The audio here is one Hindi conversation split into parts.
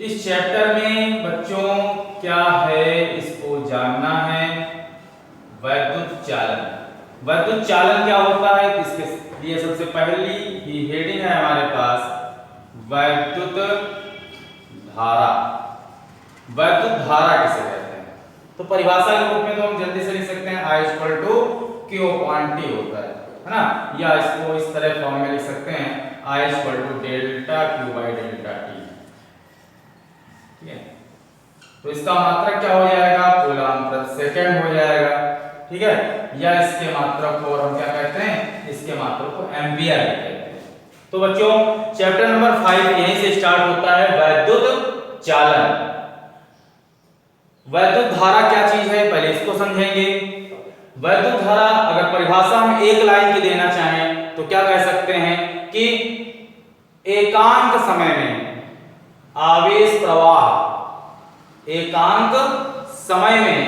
इस चैप्टर में बच्चों क्या है इसको जानना है। वैद्युत चालन, वैद्युत चालन क्या होता है इसके लिए सबसे पहली ही हेडिंग है हमारे पास वैद्युत धारा। वैद्युत धारा किसे कहते हैं? तो परिभाषा के रूप में तो हम जल्दी से लिख सकते हैं I equal to Q upon T होता है ना, या इसको इस तरह फॉर्म में लिख सकते हैं I equal to delta Q by delta T। ठीक है, तो इसका मात्रक क्या हो जाएगा? कूलम प्रति सेकंड हो जाएगा। ठीक है, या इसके मात्रक को हम क्या कहते हैं? इसके मात्रक को एम्पियर कहते हैं। तो बच्चों चैप्टर नंबर 5 यहीं से स्टार्ट होता है, वैद्युत चालन। वैद्युत धारा क्या चीज है पहले इसको समझेंगे। वैद्युत धारा अगर परिभाषा हम एक लाइन की देना चाहें तो क्या कह सकते हैं कि एकांक समय में आवेश प्रवाह, एकांक समय में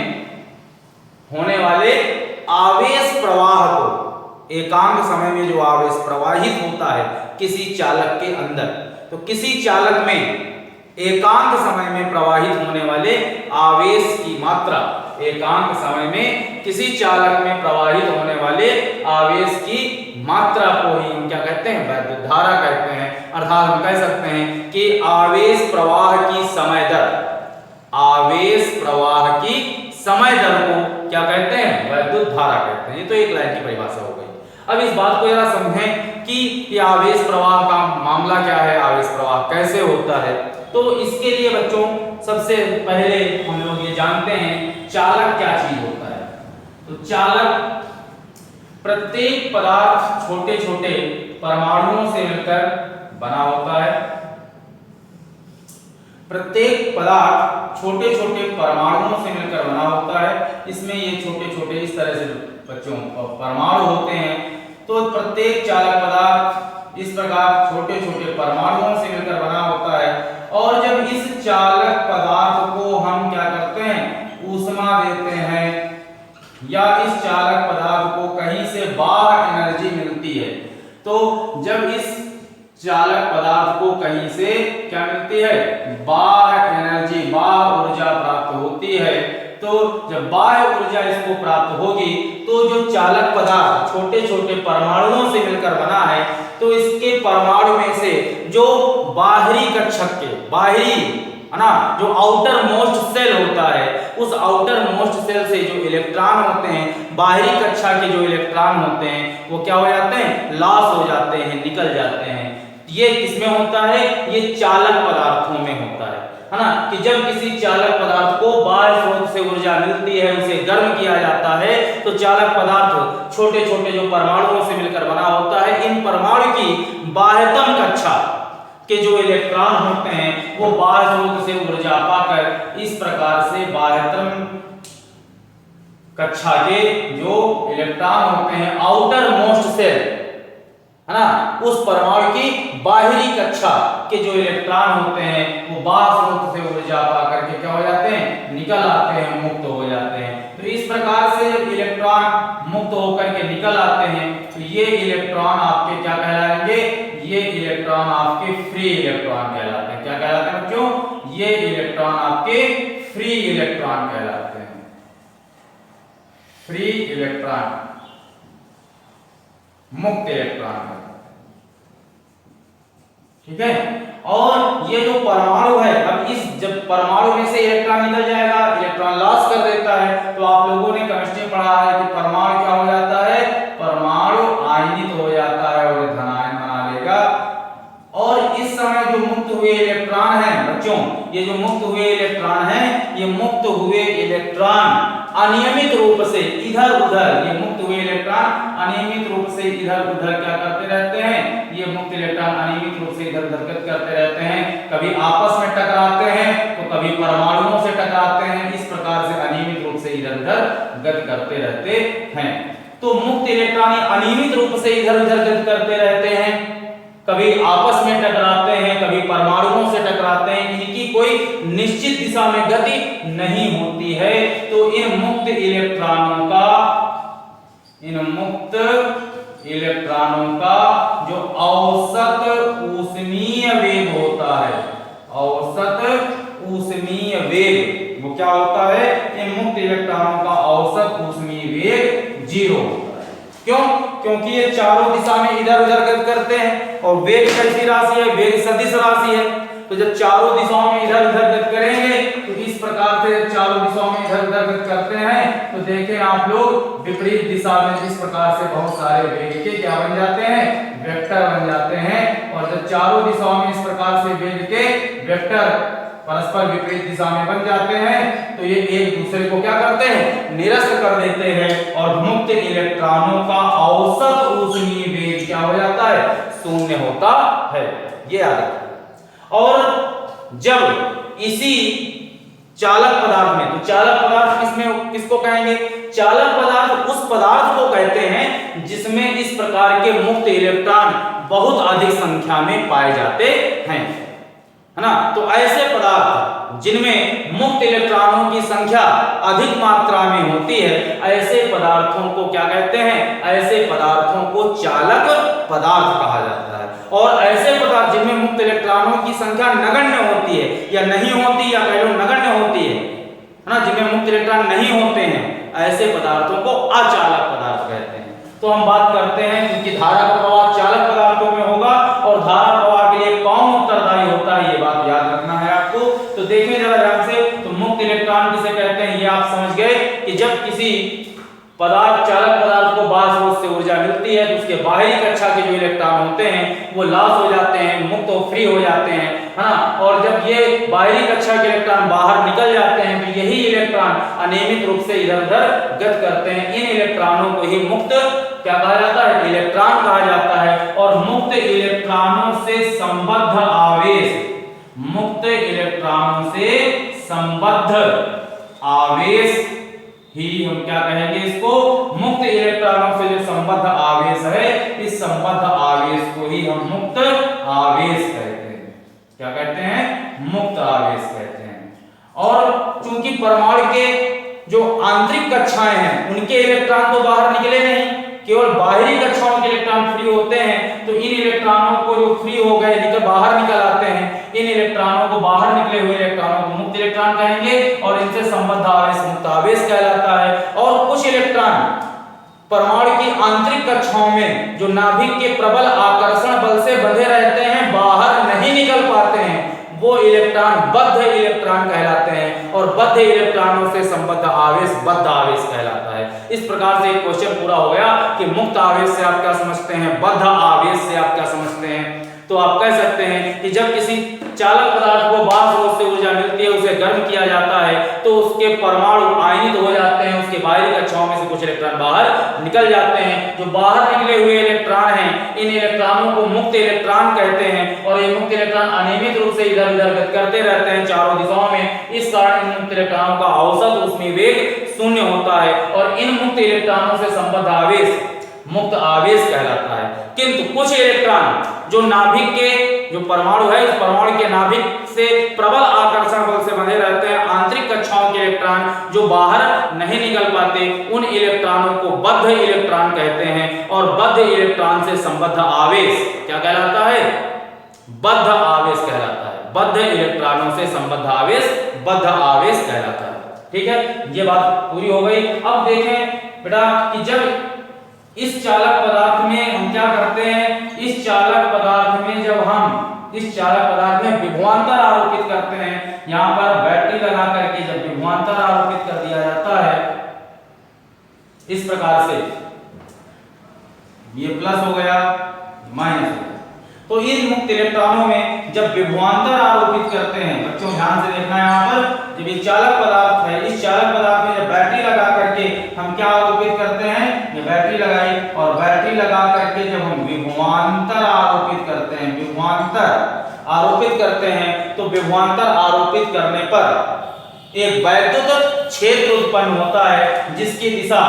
होने वाले आवेश प्रवाह को, एकांक समय में जो आवेश प्रवाहित होता है किसी चालक के अंदर, तो किसी चालक में एकांक समय में प्रवाहित होने वाले आवेश की मात्रा, एकांक समय में किसी चालक में प्रवाहित होने वाले आवेश की मात्रा को ही हम क्या कहते हैं? वैद्युत धारा कहते हैं। अर्थात हम कह सकते हैं कि आवेश प्रवाह की समय दर, आवेश प्रवाह की समय दर को क्या कहते हैं? वैद्युत धारा कहते हैं। ये तो एक लाइन की परिभाषा हो गई। अब इस बात को जरा समझें कि ये आवेश प्रवाह का मामला क्या है, आवेश प्रवाह कैसे होता है। तो इसके लिए बच्चों सबसे पहले हम लोग ये जानते हैं चालक क्या चीज होता है। तो चालक प्रत्येक पदार्थ छोटे छोटे परमाणुओं से मिलकर बना होता है। प्रत्येक पदार्थ छोटे छोटे परमाणुओं से मिलकर बना होता है। इसमें ये छोटे छोटे इस तरह से बच्चों परमाणु होते हैं। तो प्रत्येक चालक पदार्थ इस प्रकार छोटे छोटे परमाणुओं से मिलकर बना होता है। और जब इस चालक पदार्थ को हम क्या करते हैं? ऊष्मा देते हैं, या इस चालक पदार्थ को कहीं से बाह्य एनर्जी मिलती है, तो जब इस चालक पदार्थ को कहीं से क्या मिलती है? बाह्य एनर्जी, बाह्य ऊर्जा प्राप्त होती है। तो जब बाह्य ऊर्जा इसको प्राप्त होगी तो जो चालक पदार्थ छोटे छोटे परमाणुओं से मिलकर बना है, तो इसके परमाणु में से जो बाहरी कक्षक के, बाहरी है ना, जो आउटर मोस्ट सेल होता है, उस आउटर मोस्ट सेल से जो इलेक्ट्रॉन होते हैं, बाहरी कक्षा के जो इलेक्ट्रॉन होते हैं, वो क्या हो जाते हैं? लॉस हो जाते हैं, निकल जाते हैं। ये किसमें होता है? ये चालक पदार्थों में होता है ना, कि जब किसी चालक पदार्थ को बाह्य स्रोत से ऊर्जा मिलती है, उसे गर्म किया जाता है, तो चालक पदार्थ छोटे छोटे जो परमाणुओं से मिलकर बना होता है, इन परमाणु की बाह्यतम कक्षा के जो इलेक्ट्रॉन होते हैं वो बाह्य स्रोत से ऊर्जा पाकर इस प्रकार से बाह्यतम कक्षा के जो इलेक्ट्रॉन होते हैं, आउटर मोस्ट सेल है ना, उस परमाणु की बाहरी कक्षा के जो इलेक्ट्रॉन होते हैं वो बाह्य स्रोत से ऊर्जा पा करके क्या हो जाते हैं? निकल आते हैं, मुक्त हो जाते हैं। तो इस प्रकार से जब इलेक्ट्रॉन मुक्त होकर के निकल आते हैं तो ये इलेक्ट्रॉन आपके क्या कहलाएंगे? ये इलेक्ट्रॉन आपके फ्री इलेक्ट्रॉन कहलाते हैं। क्या कहलाते हैं बच्चों? ये इलेक्ट्रॉन आपके फ्री इलेक्ट्रॉन कहलाते हैं। फ्री इलेक्ट्रॉन, मुक्त इलेक्ट्रॉन। ठीक है, और ये जो परमाणु है, अब इस जब परमाणु में से इलेक्ट्रॉन निकल जाएगा, इलेक्ट्रॉन लॉस कर देता है, तो आप लोगों ने केमिस्ट्री पढ़ा है कि परमाणु क्या हो जाता है? परमाणु आयनित हो जाता है और धनायन बना लेगा। और इस समय जो मुक्त हुए इलेक्ट्रॉन हैं बच्चों, ये जो मुक्त हुए इलेक्ट्रॉन हैं, ये मुक्त हुए इलेक्ट्रॉन अनियमित रूप से इधर उधर, ये मुक्त हुए इलेक्ट्रॉन अनियमित रूप से इधर उधर क्या करते रहते हैं? ये मुक्त इलेक्ट्रॉन अनियमित रूप से इधर उधर गति करते रहते हैं। कभी आपस में टकराते हैं तो कभी परमाणुओं से टकराते हैं। इस प्रकार से अनियमित रूप से इधर उधर गति करते रहते हैं। तो मुक्त इलेक्ट्रॉन अनियमित रूप से इधर उधर गति करते रहते हैं, कभी आपस में टकराते हैं, कभी परमाणुओं से टकराते हैं। इनकी कोई निश्चित दिशा में गति नहीं होती है। तो इन मुक्त इलेक्ट्रॉनों का जो औसत ऊष्मीय वेग होता है, औसत क्योंकि ये चारों दिशा में इधर उधर गति करते हैं और वेग कैसी राशि है, वेग सदिश राशि है। तो जब चारों दिशाओं में इधर उधर गति करेंगे तो इस प्रकार से चारों दिशाओं में इधर उधर गति करते हैं तो देखें आप लोग विपरीत दिशा में इस प्रकार से बहुत सारे वेग के क्या बन जाते हैं, वेक्टर बन जाते हैं। और जब चारों दिशाओं में इस प्रकार से वेग के वेक्टर परस्पर विपरीत दिशा में बन जाते हैं तो ये एक दूसरे को क्या करते हैं, निरस्त कर देते हैं और मुक्त इलेक्ट्रॉनों का औसत ऊष्मीय वेग क्या हो जाता है, शून्य होता है। ये याद रखिए। और जब इसी चालक पदार्थ में, तो चालक पदार्थ किसको कहेंगे, चालक पदार्थ उस पदार्थ को कहते हैं जिसमें इस प्रकार के मुक्त इलेक्ट्रॉन बहुत अधिक संख्या में पाए जाते हैं, है ना। तो ऐसे पदार्थ जिनमें मुक्त इलेक्ट्रॉनों की संख्या अधिक मात्रा में होती है, ऐसे पदार्थों को क्या कहते हैं, ऐसे पदार्थों को चालक पदार्थ कहा जाता है। और ऐसे पदार्थ जिनमें मुक्त इलेक्ट्रॉनों की संख्या नगण्य होती है या नहीं होती या कह लो नगण्य होती है ना, जिनमें मुक्त इलेक्ट्रॉन नहीं होते हैं, ऐसे पदार्थों को अचालक पदार्थ कहते हैं। तो हम बात करते हैं क्योंकि धारा का प्रवाह चालक पदार्थों में होगा और धारा प्रवाह के लिए कौन उत्तरदायी होता है, ये बात याद रखना है आपको। तो देखें जरा ध्यान से, तो मुक्त इलेक्ट्रॉन किसे कहते हैं ये आप समझ गए कि जब किसी पदार्थ चालक पदार्थ को बाह्य स्रोत से ऊर्जा मिलती है तो उसके बाहरी कक्षा के जो इलेक्ट्रॉन होते हैं वो लॉस हो जाते हैं, मुक्त और फ्री हो जाते हैं, है ना। और जब ये बाहरी कक्षा के इलेक्ट्रॉन बाहर निकल जाते हैं तो यही इलेक्ट्रॉन अनियमित रूप से इधर उधर गति करते हैं। इन इलेक्ट्रॉनों को ही मुक्त क्या कहा जाता है, इलेक्ट्रॉन कहा जाता है। और मुक्त इलेक्ट्रॉनों से संबद्ध आवेश, मुक्त इलेक्ट्रॉनों से संबद्ध आवेश ही हम क्या कहेंगे इसको, मुक्त इलेक्ट्रॉनों से जो संबद्ध आवेश है, इस संबद्ध आवेश को ही हम मुक्त आवेश कहते हैं। क्या कहते हैं, मुक्त आवेश कहते हैं। और चूंकि परमाणु के जो आंतरिक कक्षाएं हैं उनके इलेक्ट्रॉन तो बाहर निकले नहीं, केवल बाहरी कक्षाओं के इलेक्ट्रॉन फ्री होते हैं, तो इन इलेक्ट्रॉनों को जो फ्री हो गए बाहर निकल आते हैं, इन इलेक्ट्रॉनों को बाहर निकले हुए इलेक्ट्रॉनों को मुक्त इलेक्ट्रॉन कहेंगे और इनसे संबद्ध आवेश मुक्त आवेश कहलाता है। और कुछ इलेक्ट्रॉन परमाणु की आंतरिक कक्षाओं में जो नाभिक के प्रबल आकर्षण बल से बंधे रहते हैं, बाहर नहीं निकल पाते हैं, वो इलेक्ट्रॉन बद्ध इलेक्ट्रॉन कहलाते हैं। और बद्ध इलेक्ट्रॉनों से संबद्ध आवेश बद्ध आवेश कहलाता है। इस प्रकार से एक क्वेश्चन पूरा हो गया कि मुक्त आवेश से आप क्या समझते हैं, बद्ध आवेश से आप क्या समझते हैं। तो आप कह सकते हैं कि जब किसी चालक पदार्थ को बाह्य स्रोत से ऊर्जा मिलती है, उसे गर्म किया जाता है, तो उसके परमाणु आयनित हो जाते हैं, उसके बाहरी कक्षाओं में से कुछ इलेक्ट्रॉन बाहर निकल जाते हैं। जो बाहर निकले हुए इलेक्ट्रॉन हैं, इन इलेक्ट्रॉनों को मुक्त इलेक्ट्रॉन कहते हैं। और ये मुक्त इलेक्ट्रॉन अनियमित रूप से इधर उधर गति करते रहते हैं चारों दिशाओं में। इस कारण इन मुक्त इलेक्ट्रॉनों का औसत ऊष्मीय वेग शून्य होता है और इन मुक्त इलेक्ट्रॉनों से संबद्ध आवेश मुक्त आवेश कहलाता है। किंतु कुछ इलेक्ट्रॉन जो नाभिक के जो परमाणु है, इस परमाणु के नाभिक से प्रबल आकर्षण बल से बंधे रहते हैं, आंतरिक कक्षाओं के इलेक्ट्रॉन जो बाहर नहीं निकल पाते, उन इलेक्ट्रॉनों को बद्ध इलेक्ट्रॉन कहते हैं। और बद्ध इलेक्ट्रॉन से संबद्ध आवेश क्या कहलाता है, बद्ध आवेश कहलाता है। बद्ध इलेक्ट्रॉनों से संबद्ध आवेश बद्ध आवेश कहलाता है। ठीक है, ये बात पूरी हो गई। अब देखें बेटा कि जब इस चालक पदार्थ में हम क्या करते हैं, इस चालक पदार्थ में जब हम इस चालक पदार्थ में विभवांतर आरोपित करते हैं, यहाँ पर बैटरी लगा करके जब विभवांतर आरोपित कर दिया जाता है इस प्रकार से, ये प्लस हो गया माइनस हो गया, तो इन मुक्त इलेक्ट्रॉनों में जब विभवांतर आरोपित करते हैं, बच्चों ध्यान से देखना है यहाँ पर, जब ये चालक पदार्थ है, इस चालक पदार्थ में जब बैटरी लगा करके हम क्या आरोपित करते हैं, ये बैटरी लगाई और बैटरी लगा करके जब हम विभवांतर आरोपित करते हैं, विभवांतर आरोपित करते हैं, तो विभवांतर आरोपित करने पर एक वैद्युत क्षेत्र उत्पन्न होता है जिसकी दिशा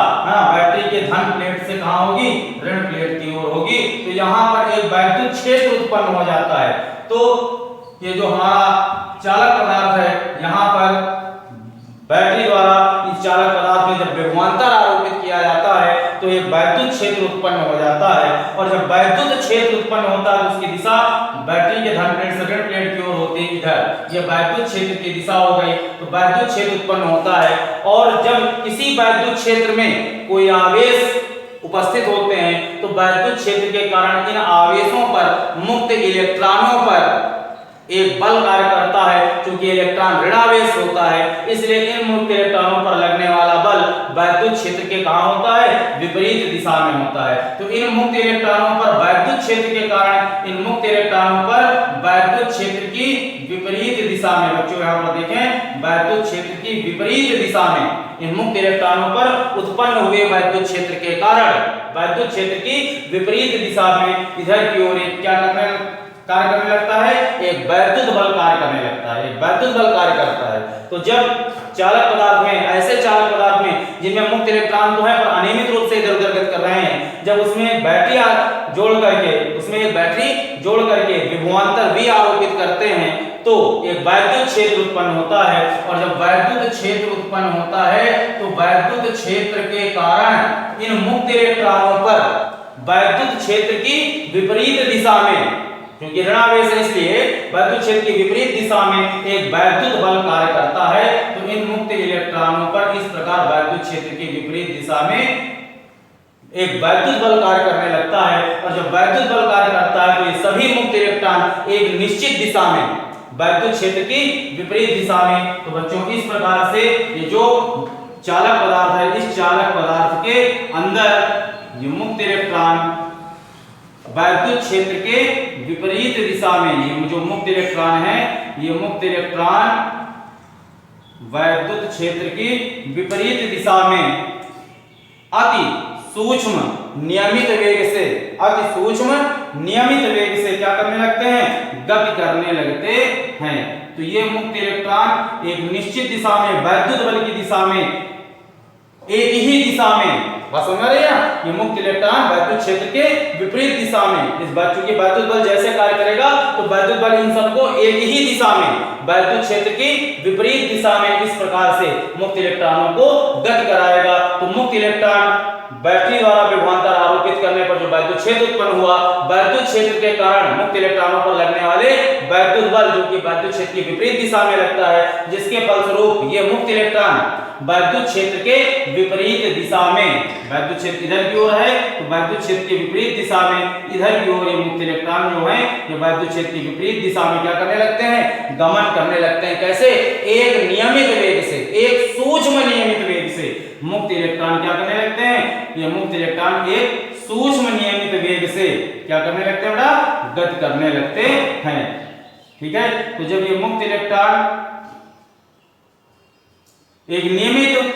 बैटरी के धन प्लेट से कहां होगी, ऋण प्लेट की ओर होगी। तो यहाँ पर एक वैद्युत क्षेत्र उत्पन्न हो जाता है। तो ये जो हमारा चालक पदार्थ है, यहाँ पर बैटरी द्वारा इस चालक पदार्थ में जब विभवांतर आरोपित किया जाता है तो एक वैद्युत क्षेत्र उत्पन्न हो जाता है। और जब वैद्युत क्षेत्र उत्पन्न होता है तो उसकी दिशा बैटरी के धन प्लेट से ऋण प्लेट की ओर होती है, इधर ये वैद्युत क्षेत्र की दिशा हो गई। तो वैद्युत क्षेत्र उत्पन्न होता है और जब किसी वैद्युत क्षेत्र में कोई आवेश उपस्थित होते हैं तो वैद्युत क्षेत्र के कारण इन आवेशों पर, मुक्त इलेक्ट्रॉनों पर एक बल कार्य करता है। क्योंकि इलेक्ट्रॉन ऋणावेश होता है, इसलिए इन मुक्त इलेक्ट्रॉनों पर लगने वाला बल वैद्युत क्षेत्र के कहाँ होता है, विपरीत दिशा में होता है। तो इन मुक्त इलेक्ट्रॉनों पर वैद्युत क्षेत्र के कारण इन मुक्त इलेक्ट्रॉनों पर वैद्युत क्षेत्र की विपरीत दिशा में, बच्चों यहाँ पर देखें, वैद्युत क्षेत्र की विपरीत दिशा में इन मुक्त इलेक्ट्रॉनों पर उत्पन्न हुए वैद्युत क्षेत्र के कारण वैद्युत क्षेत्र की विपरीत दिशा में इधर की ओर क्या कार्य करने लगता है, एक वैद्युत बल कार्य करने लगता है, एक वैद्युत बल कार्य करता है। तो जब चालक पदार्थ में, ऐसे चालक पदार्थ में जिनमें मुक्त इलेक्ट्रॉन तो है पर अनियमित रूप से इधर उधर गति कर रहे हैं, जब उसमें एक बैटरी जोड़ करके विभवांतर V आरोपित करते हैं तो एक वैद्युत क्षेत्र उत्पन्न होता है। और जब वैद्युत क्षेत्र उत्पन्न होता है तो वैद्युत क्षेत्र के कारण इन मुक्त इलेक्ट्रॉनों पर वैद्युत क्षेत्र की विपरीत दिशा में, क्योंकि ऋणावेश है इसलिए वैद्युत क्षेत्र की विपरीत दिशा में एक वैद्युत बल कार्य करता है। तो इन मुक्त इलेक्ट्रॉनों पर इस प्रकार वैद्युत क्षेत्र की विपरीत दिशा में एक वैद्युत बल कार्य करने लगता है। और जब वैद्युत बल कार्य करता है तो ये सभी मुक्त इलेक्ट्रॉन एक निश्चित दिशा में, वैद्युत क्षेत्र की विपरीत दिशा में, तो बच्चों इस प्रकार से ये जो चालक पदार्थ है, इस चालक पदार्थ के अंदर ये मुक्त इलेक्ट्रॉन वैद्युत क्षेत्र के विपरीत दिशा में, ये जो मुक्त इलेक्ट्रॉन है, ये मुक्त इलेक्ट्रॉन वैद्युत क्षेत्र की विपरीत दिशा में अति सूक्ष्म नियमित वेग से, अति सूक्ष्म नियमित वेग से क्या करने लगते हैं, गति करने लगते हैं। तो ये मुक्त इलेक्ट्रॉन एक निश्चित दिशा में, वैद्युत बल की दिशा में, एक ही दिशा में, बात समझ रही है, ये मुक्त इलेक्ट्रॉन वैद्युत क्षेत्र के विपरीत दिशा में, इस बात चूंकि वैद्युत बल जैसे कार्य करेगा तो वैद्युत बल इन सबको एक ही दिशा में, वैद्युत क्षेत्र की विपरीत दिशा में इस प्रकार से मुक्त इलेक्ट्रॉनों को गति कराएगा। तो मुक्त इलेक्ट्रॉन बैटरी द्वारा विभवांतर आरोपित करने पर जो वैद्युत क्षेत्र उत्पन्न हुआ, वैद्युत क्षेत्र के कारण मुक्त इलेक्ट्रॉनों पर लगने वाले वैद्युत बल जो कि वैद्युत क्षेत्र की विपरीत दिशा में लगता है, जिसके फलस्वरूप ये मुक्त इलेक्ट्रॉन वैद्युत क्षेत्र के विपरीत दिशा में, वैद्युत क्षेत्र इधर की ओर है तो वैद्युत क्षेत्र के विपरीत दिशा में इधर की ओर ये मुक्त इलेक्ट्रॉन जो है ये वैद्युत क्षेत्र की विपरीत दिशा में क्या करने लगते हैं, गमन करने लगते हैं। कैसे, एक नियमित वेग से, एक सूक्ष्म नियमित वेग से मुक्त इलेक्ट्रॉन क्या करने लगते हैं, ये मुक्त इलेक्ट्रॉन एक सूक्ष्म नियमित वेग से क्या करने लगते हैं बेटा, गति करने लगते हैं। ठीक है, तो जब ये मुक्त इलेक्ट्रॉन एक नियमित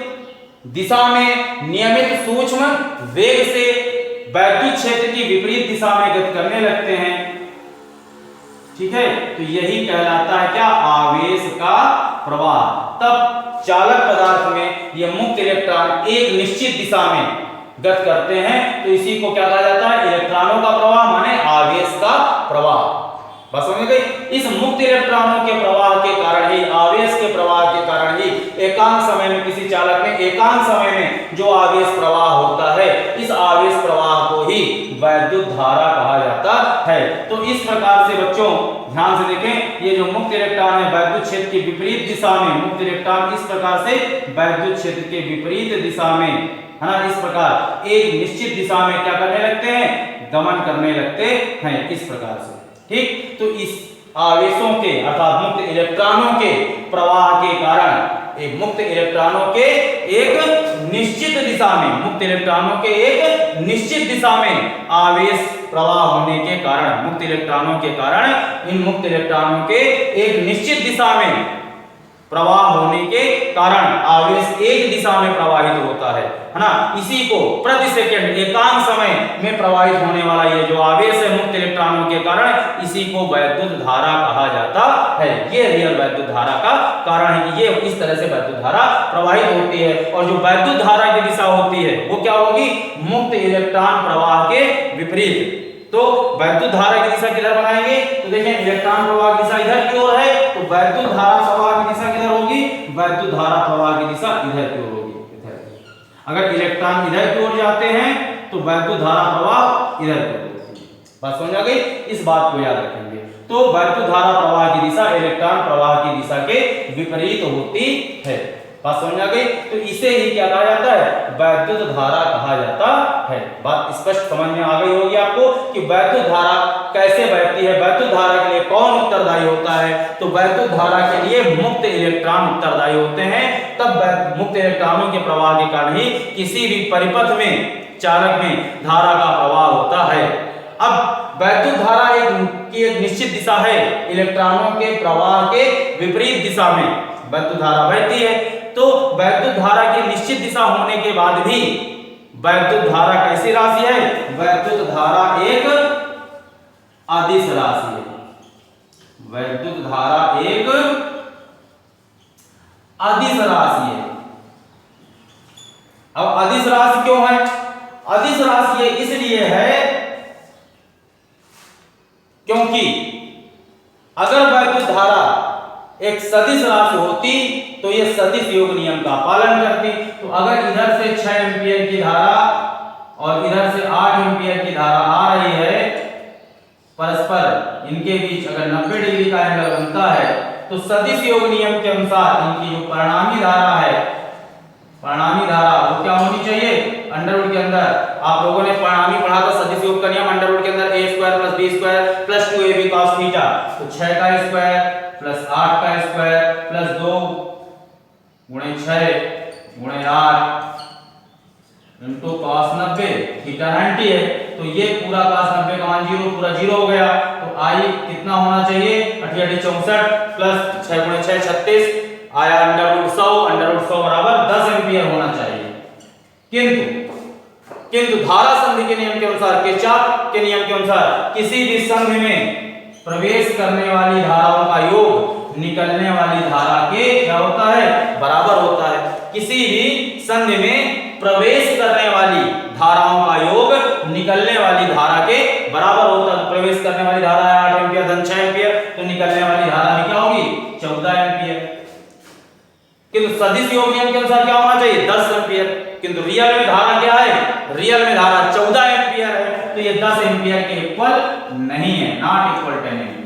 दिशा में, नियमित सूक्ष्म वेग से वैद्युत क्षेत्र की विपरीत दिशा में गति करने लगते हैं, ठीक है, तो यही कहलाता है क्या, आवेश का प्रवाह। तब चालक पदार्थ में ये मुक्त इलेक्ट्रॉन एक निश्चित दिशा में गति करते हैं तो इसी को क्या कहा जाता है, इलेक्ट्रॉनों का प्रवाह, माने आवेश का प्रवाह। बस समझ गई। इस मुक्त इलेक्ट्रॉनों के प्रवाह के कारण ही, आवेश के प्रवाह के कारण ही एकांक समय में, किसी चालक में एकांक समय में जो आवेश प्रवाह होता है, इस आवेश प्रवाह को ही वैद्युत धारा कहा जाता है। तो इस प्रकार से बच्चों ध्यान से देखें, ये जो मुक्त इलेक्ट्रॉन है वैद्युत क्षेत्र की विपरीत दिशा में, मुक्त इलेक्ट्रॉन इस प्रकार से वैद्युत क्षेत्र के विपरीत दिशा में, है ना, इस प्रकार एक निश्चित दिशा में क्या करने लगते हैं, गमन करने लगते हैं, इस प्रकार से। ठीक, तो इस आवेशों के अर्थात मुक्त इलेक्ट्रॉनों के प्रवाह के कारण, एक मुक्त इलेक्ट्रॉनों के एक निश्चित दिशा में, मुक्त इलेक्ट्रॉनों के एक निश्चित दिशा में आवेश प्रवाह होने के कारण, मुक्त इलेक्ट्रॉनों के कारण, इन मुक्त इलेक्ट्रॉनों के एक निश्चित दिशा में प्रवाह होने के कारण आवेश एक दिशा में प्रवाहित होता है ना। इसी को प्रति सेकंड एकांक समय में प्रवाहित होने वाला ये जो आवेश है मुक्त इलेक्ट्रॉनों के कारण, इसी को वैद्युत धारा कहा जाता है। ये रियल वैद्युत धारा का कारण है कि ये इस तरह से वैद्युत धारा प्रवाहित होती है। और जो वैद्युत धारा की दिशा होती है वो क्या होगी, मुक्त इलेक्ट्रॉन प्रवाह के विपरीत। तो वैद्युत धारा की दिशा किधर बनाएंगे, तो देखें इलेक्ट्रॉन प्रवाह की दिशा इधर की ओर है, तो वैद्युत धारा प्रवाह की दिशा किधर होगी, वैद्युत धारा प्रवाह की दिशा इधर की ओर होगी, इधर। अगर इलेक्ट्रॉन इधर की ओर जाते हैं तो वैद्युत धारा प्रवाह इधर की ओर होगी। बात समझ आ गई, इस बात को याद रखेंगे। तो वैद्युत धारा प्रवाह की दिशा इलेक्ट्रॉन प्रवाह की दिशा के विपरीत होती है। बात समझ आ गई? तो इसे ही क्या कहा जाता है? वैद्युत धारा कहा जाता है। बात स्पष्ट समझ में आ गई होगी आपको कि वैद्युत धारा कैसे बहती है, वैद्युत धारा के लिए कौन उत्तरदायी होता है। तो वैद्युत धारा के लिए मुक्त इलेक्ट्रॉन उत्तरदायी होते हैं। तब मुक्त इलेक्ट्रॉनों के प्रवाह के कारण ही किसी भी परिपथ में, चालक में धारा का प्रवाह होता है। अब वैद्युत धारा एक निश्चित दिशा है, इलेक्ट्रॉनों के प्रवाह के विपरीत दिशा में वैद्युत धारा बहती है। तो वैद्युत धारा की निश्चित दिशा होने के बाद भी वैद्युत धारा कैसी राशि है? वैद्युत धारा एक अदिश राशि है। वैद्युत धारा एक अदिश राशि है। अब अदिश राशि क्यों है? अदिश राशि इसलिए है क्योंकि अगर वैद्युत धारा एक सदिश राशि होती तो ये सदिश योग नियम का पालन करती। तो अगर इधर से 6 एम्पीयर की धारा और इधर से 8 एम्पीयर की धारा आ रही है, परस्पर इनके बीच अगर 90 डिग्री का एंगल बनता है तो सदिश योग नियम के अनुसार इनकी जो परिणामी धारा है, परिणामी धारा वो क्या होनी चाहिए? अंडरवुड के अंदर आप लोगों ने परिणामी पढ़ा था सदिश योग का नियम, अंडरवुड के अंदर a² + b² + 2ab cos theta. तो 6 का स्क्वायर प्लस 8 का स्क्वायर प्लस 2 गुणे 6 गुणे 8 इनटू cos 90 थीटा 90 है। तो ये पूरा cos 90 का मान 0, पूरा 0 हो गया। तो i कितना होना चाहिए? 88 64 प्लस 6 गुणे 6 36 आया √100 बराबर 10 एम्पीयर होना चाहिए। किंतु धारा संधि के नियम के अनुसार, किरचॉफ के नियम के अनुसार किसी भी संघ में प्रवेश करने वाली धाराओं का योग निकलने वाली धारा के क्या होता है? बराबर होता है। किसी भी संघ में प्रवेश करने वाली धाराओं का योग निकलने वाली धारा के बराबर होता है। प्रवेश करने वाली धारा है 8 एम्पीयर धन 6 एम्पीयर, तो निकलने वाली धारा भी क्या होगी? 14 एम्पीयर। किंतु सदिश योग नियम के अनुसार क्या होना चाहिए? 10 एम्पीयर। किंतु रियल में धारा क्या है? रियल में धारा 14 एम्पीयर है। तो ये 10 एम्पीयर के इक्वल नहीं है, नॉट इक्वल 10 एम्पीयर।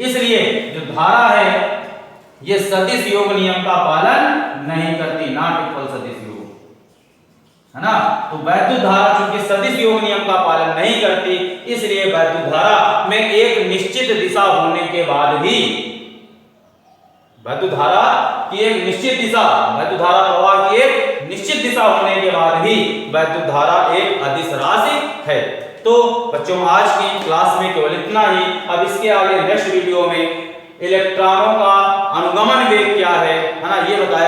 इसलिए जो धारा है ये सदिश योग नियम का पालन नहीं करती, नॉट इक्वल सदिश योग, है ना। तो वैद्युत धारा चूंकि सदिश योग नियम का पालन नहीं करती, इसलिए वैद्युत धारा में एक निश्चित दिशा होने के बाद भी वैद्युत धारा की एक निश्चित दिशा, वैद्युत धारा प्रवाह की एक निश्चित दिशा होने के बाद भी वैद्युत धारा एक अदिश राशि है। तो बच्चों आज की क्लास में केवल इतना ही। अब इसके आगे नेक्स्ट वीडियो में इलेक्ट्रॉनों का अनुगमन वेग क्या है ना, ये बताया